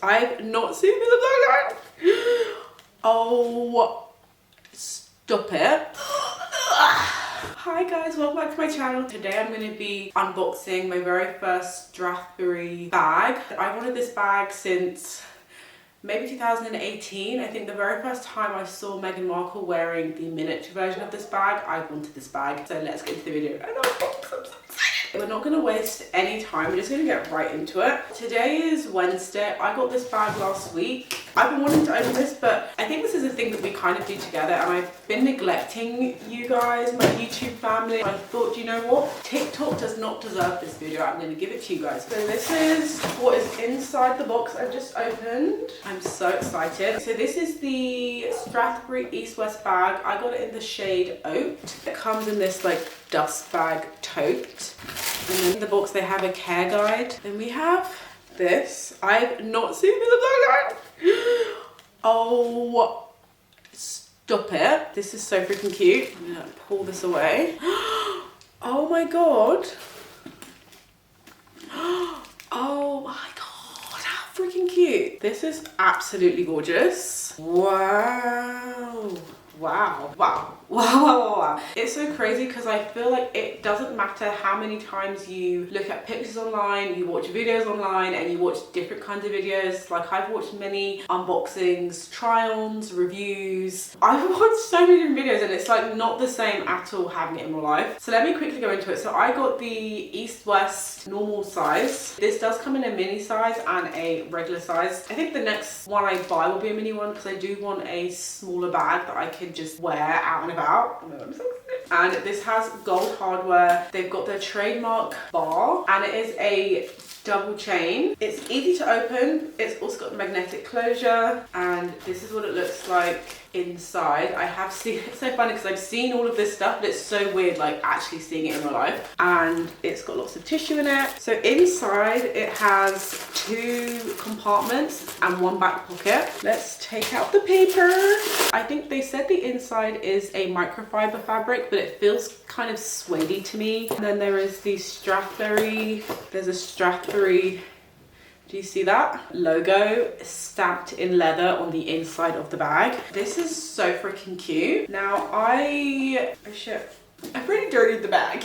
I've not seen this bag. Oh, stop it. Hi guys, welcome back to my channel. Today I'm going to be unboxing my very first Strathberry bag. I wanted this bag since maybe 2018. I think the very first time I saw Meghan Markle wearing the miniature version of this bag, I wanted this bag. So let's get into the video and unbox. I'm so excited. We're not going to waste any time. We're just going to get right into it. Today is Wednesday. I got this bag last week. I've been wanting to open this, but I think this is a thing that we kind of do together, and I've been neglecting you guys, my YouTube family. I thought, you know what? TikTok does not deserve this video. I'm going to give it to you guys. So this is what is inside the box I've just opened. I'm so excited. So this is the Strathberry East bag. I got it in the shade Oat. It comes in this like dust bag tote. And then in the box they have a care guide. Then we have this. I've not seen this bag. Oh, stop it. This is so freaking cute. I'm gonna pull this away. Oh my god. Oh my god, how freaking cute. This is absolutely gorgeous. Wow. Wow, wow, wow, wow, wow, wow. It's so crazy because I feel like it doesn't matter how many times you look at pictures online, you watch videos online, and you watch different kinds of videos. Like I've watched many unboxings, try-ons, reviews. I've watched so many different videos and it's like not the same at all having it in real life. So let me quickly go into it. So I got the East-West normal size. This does come in a mini size and a regular size. I think the next one I buy will be a mini one because I do want a smaller bag that I can just wear out and about. Oh my god, I'm so excited. And this has gold hardware. They've got their trademark bar and it is a double chain. It's easy to open. It's also got magnetic closure and this is what it looks like inside. I have seen, it's so funny because I've seen all of this stuff, but it's so weird like actually seeing it in real life. And it's got lots of tissue in it. So inside it has 2 compartments and 1 back pocket. Let's take out the paper. I think they said the inside is a microfiber fabric, but it feels kind of suede-y to me. And then there is the Strathberry, there's a Strathberry, do you see that? Logo stamped in leather on the inside of the bag. This is so freaking cute. Now oh shit. I've really dirtied the bag.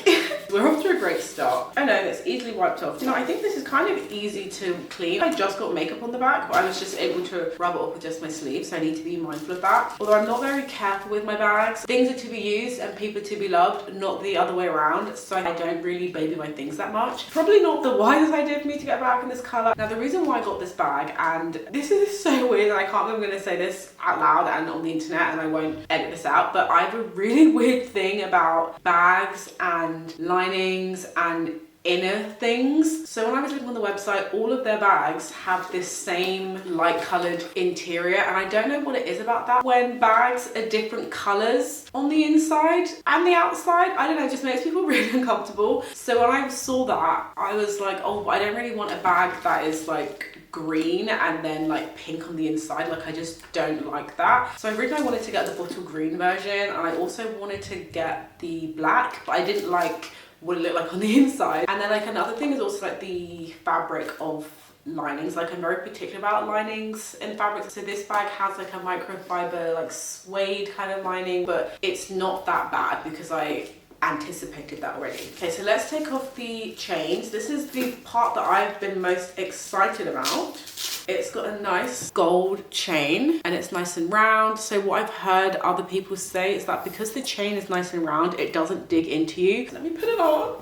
We're off to a great start. I know, it's easily wiped off. You know, I think this is kind of easy to clean. I just got makeup on the back, but I was just able to rub it off with just my sleeve, so I need to be mindful of that. Although I'm not very careful with my bags. Things are to be used and people to be loved, not the other way around. So I don't really baby my things that much. Probably not the wisest idea for me to get a bag in this colour. Now, the reason why I got this bag, and this is so weird, and I can't believe I'm going to say this out loud and on the internet, and I won't edit this out, but I have a really weird thing about bags and linings and inner things. So when I was looking on the website, all of their bags have this same light coloured interior, and I don't know what it is about that. When bags are different colours on the inside and the outside, I don't know, it just makes people really uncomfortable. So when I saw that, I was like, oh, I don't really want a bag that is like green and then like pink on the inside. Like I just don't like that. So originally I wanted to get the bottle green version, and I also wanted to get the black, but I didn't like what it looked like on the inside. And then like another thing is also like the fabric of linings. Like I'm very particular about linings and fabrics. So this bag has like a microfiber like suede kind of lining, but it's not that bad because I anticipated that already. Okay, so let's take off the chains. This is the part that I've been most excited about. It's got a nice gold chain and it's nice and round. So what I've heard other people say is that because the chain is nice and round, it doesn't dig into you. Let me put it on.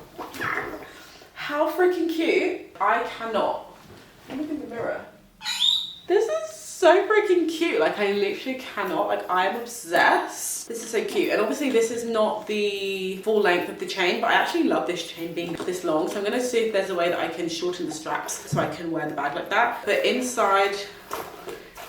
How freaking cute. I cannot. Look in the mirror. This is so freaking cute. Like I literally cannot, like I'm obsessed. This is so cute. And obviously this is not the full length of the chain, but I actually love this chain being this long. So I'm gonna see if there's a way that I can shorten the straps so I can wear the bag like that. But inside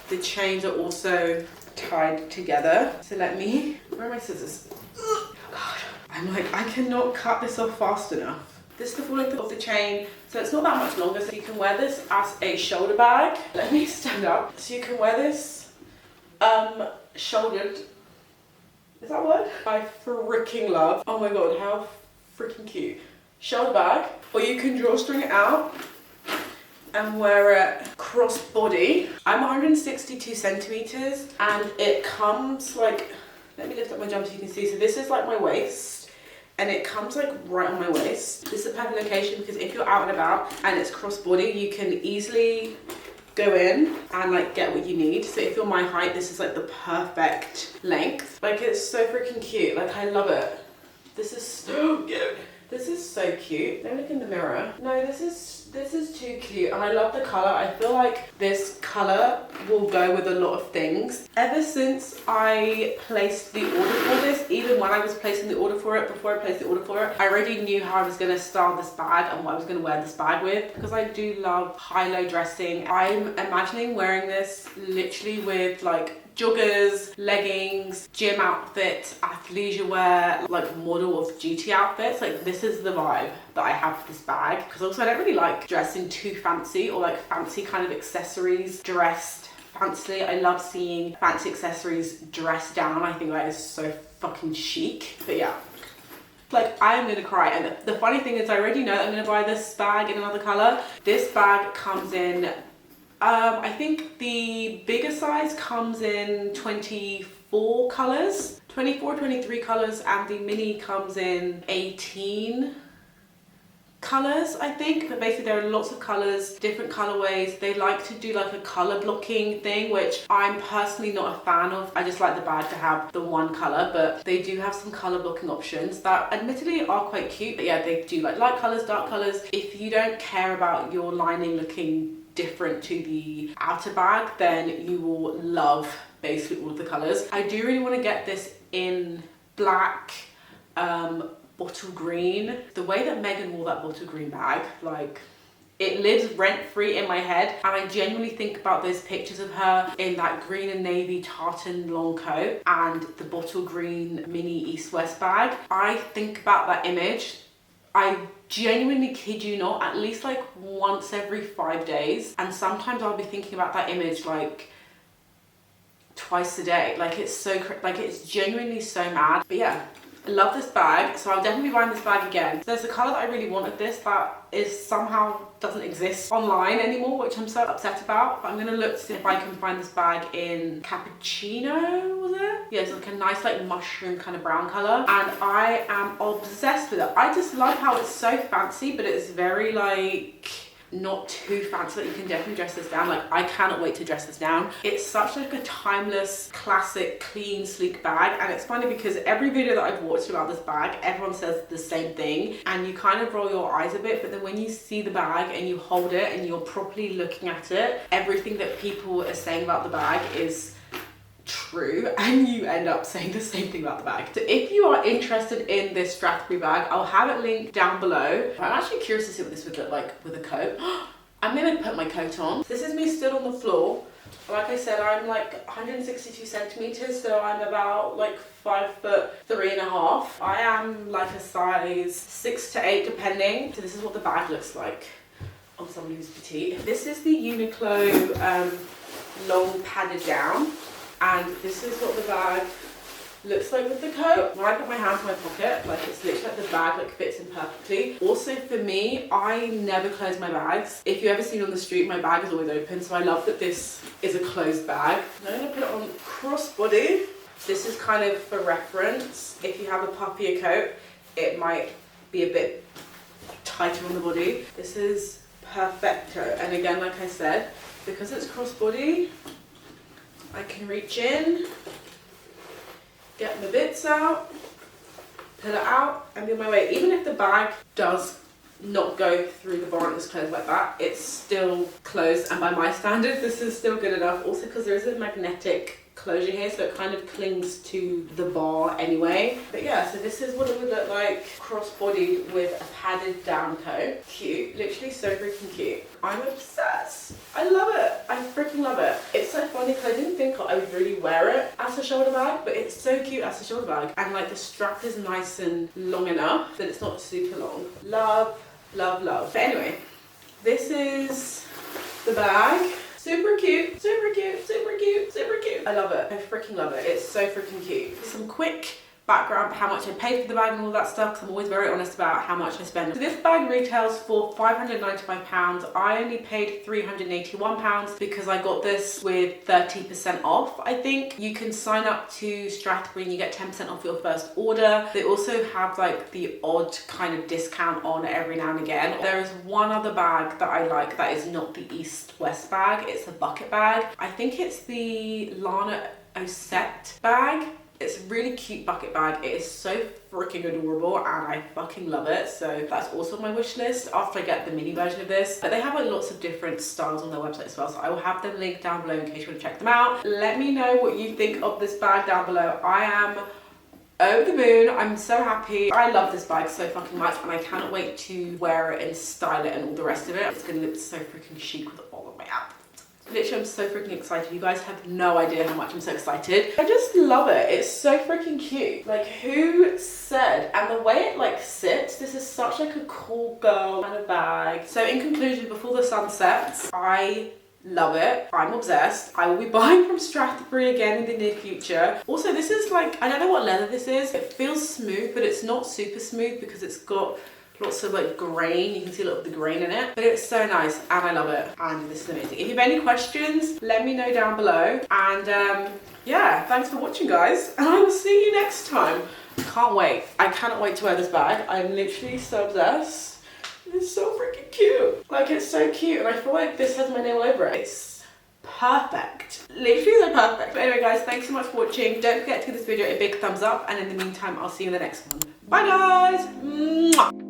the chains are also tied together. So let me, where are my scissors? Oh God, I'm like, I cannot cut this off fast enough. This is the full length of the chain, so it's not that much longer, so you can wear this as a shoulder bag. Let me stand up. So you can wear this shouldered. Is that a word? I freaking love. Oh my god, how freaking cute. Shoulder bag, or you can drawstring it out and wear it crossbody. I'm 162 centimeters and it comes like, let me lift up my jumper so you can see. So this is like my waist and it comes like right on my waist. This is a perfect location because if you're out and about and it's crossbody, you can easily go in and like get what you need. So if you're my height, this is like the perfect length. Like it's so freaking cute. Like I love it. This is so cute. This is so cute. Let me look in the mirror. No, this is too cute and I love the color. I feel like this color will go with a lot of things. Ever since I placed the order for this, even when I was placing the order for it, before I placed the order for it, I already knew how I was gonna style this bag and what I was gonna wear this bag with, because I do love high-low dressing. I'm imagining wearing this literally with like joggers, leggings, gym outfits, athleisure wear, like model of duty outfits. Like this is the vibe that I have for this bag, because also I don't really like dressing too fancy or like fancy kind of accessories dressed fancy. I love seeing fancy accessories dressed down. I think that is so fucking chic. But yeah, like I am gonna cry. And the funny thing is I already know that I'm gonna buy this bag in another color. This bag comes in I think the bigger size comes in 24 colors, 24, 23 colors, and the mini comes in 18 colors, I think. But basically there are lots of colors, different colorways. They like to do like a color blocking thing, which I'm personally not a fan of. I just like the bag to have the one color, but they do have some color blocking options that admittedly are quite cute. But yeah, they do like light colors, dark colors. If you don't care about your lining looking different to the outer bag, then you will love basically all of the colors. I do really want to get this in black, bottle green. The way that Meghan wore that bottle green bag, like it lives rent free in my head, and I genuinely think about those pictures of her in that green and navy tartan long coat and the bottle green mini east-west bag. I think about that image, I genuinely kid you not, at least like once every 5 days, and sometimes I'll be thinking about that image like twice a day. Like it's so like it's genuinely so mad. But yeah, I love this bag, so I'll definitely be buying this bag again. So there's a color that I really wanted this that is somehow doesn't exist online anymore, which I'm so upset about. But I'm gonna look to see if I can find this bag in cappuccino, was it? Yeah, it's like a nice like mushroom kind of brown color, and I am obsessed with it. I just love how it's so fancy, but it's very like not too fancy. That you can definitely dress this down. Like I cannot wait to dress this down. It's such like a timeless, classic, clean, sleek bag. And it's funny because every video that I've watched about this bag, everyone says the same thing, and you kind of roll your eyes a bit, but then when you see the bag and you hold it and you're properly looking at it, everything that people are saying about the bag is true, and you end up saying the same thing about the bag. So if you are interested in this Strathberry bag, I'll have it linked down below. I'm actually curious to see what this would look like with a coat. I'm gonna put my coat on. This is me still on the floor. Like I said, I'm like 162 centimeters, so I'm about like 5'3.5". I am like a size 6 to 8 depending. So this is what the bag looks like on someone who's petite. This is the Uniqlo long padded down. And this is what the bag looks like with the coat. When I put my hands in my pocket, like it's literally like the bag like fits in perfectly. Also for me, I never close my bags. If you ever see me on the street, my bag is always open. So I love that this is a closed bag. I'm gonna put it on crossbody. This is kind of for reference. If you have a puffier coat, it might be a bit tighter on the body. This is perfecto. And again, like I said, because it's crossbody, I can reach in, get my bits out, pull it out, and be on my way. Even if the bag does not go through the bar and it's closed like that, it's still closed, and by my standards, this is still good enough. Also because there is a magnetic closure here, so it kind of clings to the bar anyway. But yeah, so this is what it would look like cross-body with a padded down coat. Cute, literally so freaking cute. I'm obsessed. I love it. I freaking love it. It's so funny because I didn't think I would really wear it as a shoulder bag, but it's so cute as a shoulder bag. And like the strap is nice and long enough that it's not super long. Love, love, love. But anyway, this is the bag. Super cute, super cute, super cute, super cute. I love it. I freaking love it. It's so freaking cute. Some quick background how much I paid for the bag and all that stuff, because I'm always very honest about how much I spend. So this bag retails for £595. I only paid £381 because I got this with 30% off, I think. You can sign up to Strathberry and you get 10% off your first order. They also have like the odd kind of discount on every now and again. There is one other bag that I like that is not the East-West bag. It's a bucket bag. I think it's the Lana Osset bag. It's a really cute bucket bag. It is so freaking adorable and I fucking love it. So that's also on my wish list after I get the mini version of this. But they have like lots of different styles on their website as well. So I will have them linked down below in case you want to check them out. Let me know what you think of this bag down below. I am over the moon. I'm so happy. I love this bag so fucking much and I cannot wait to wear it and style it and all the rest of it. It's gonna look so freaking chic with all of my outfits. Literally, I'm so freaking excited. You guys have no idea how much I'm so excited. I just love it. It's so freaking cute. Like, who said? And the way it like sits, this is such like a cool girl kind of bag. So in conclusion, before the sun sets, I love it. I'm obsessed. I will be buying from Strathberry again in the near future. Also, this is like, I don't know what leather this is. It feels smooth, but it's not super smooth because it's got lots of like grain. You can see a lot of the grain in it, but it's so nice and I love it and this is amazing. If you have any questions, let me know down below. And yeah, thanks for watching guys and I will see you next time. Can't wait. I cannot wait to wear this bag. I'm literally so obsessed. It's so freaking cute. Like, it's so cute and I feel like this has my name all over it. It's perfect. Literally so perfect. But anyway guys, thanks so much for watching. Don't forget to give this video a big thumbs up and in the meantime, I'll see you in the next one. Bye guys. Mwah.